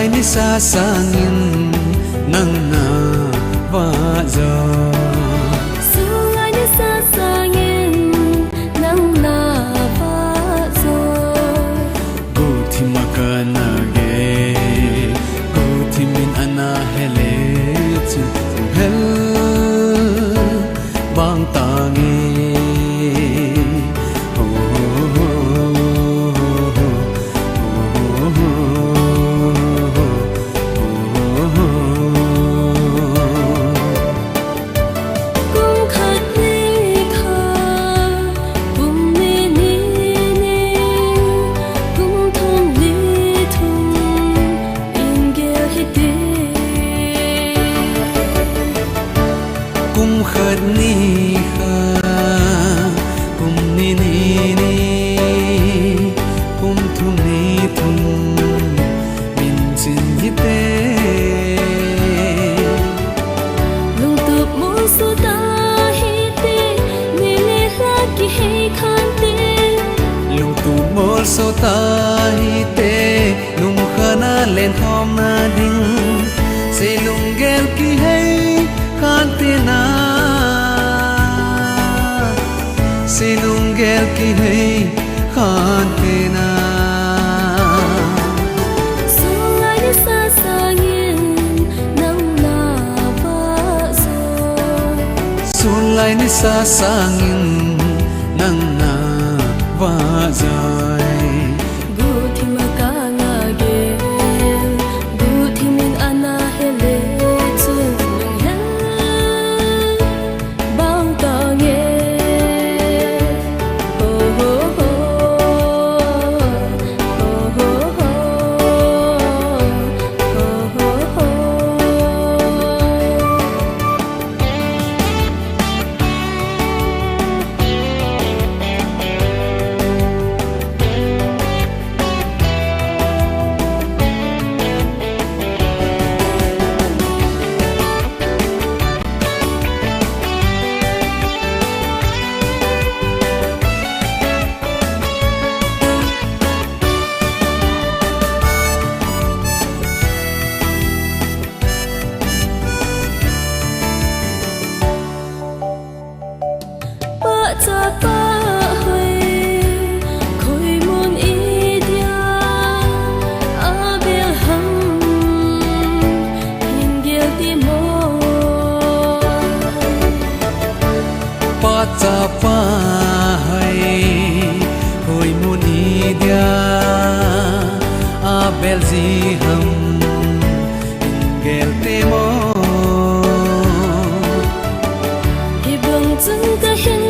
Sulai ni sasangin nang na vazo Sulai ni sasangin nang na vazo Guti makana ge Guti min ana hele hel bang tangi Kum khad ni kha kum ni kum thum ni thum min chin hi te lung tup mo su ta hi te ni le la ki he khan te lung tu mol so ta hi te lung khana len thom na ding se lung gel ki hey khan te na Silung gel ki hey khan te na Sulai ni sasangin nang na vazo Sulai ni sasangin nang na vazai Guti makanga ge Guti min ana hele chung hel bang tange cha pa hoi khoi mon i dia a bel ham hin gel ti mo pa cha pa hai khoi mon i dia a bel ji ham gel te mo hi bang chung ka hin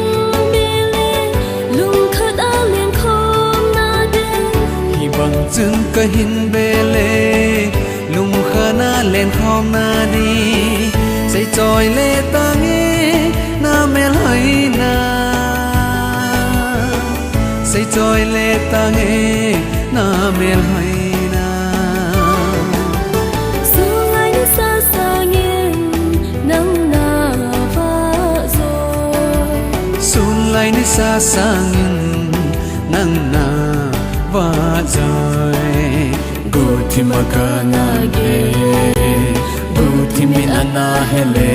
bằng chân ka hin bele lung khana len khom na ni sai choi le ta nge na mel hai na sai choi le ta nge na mel hai na Sulai ni sasangin nang na vazo Sulai ni sasangin nang na vazai Guti makana ge Guti min ana hele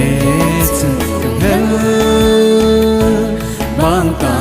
hel bang ta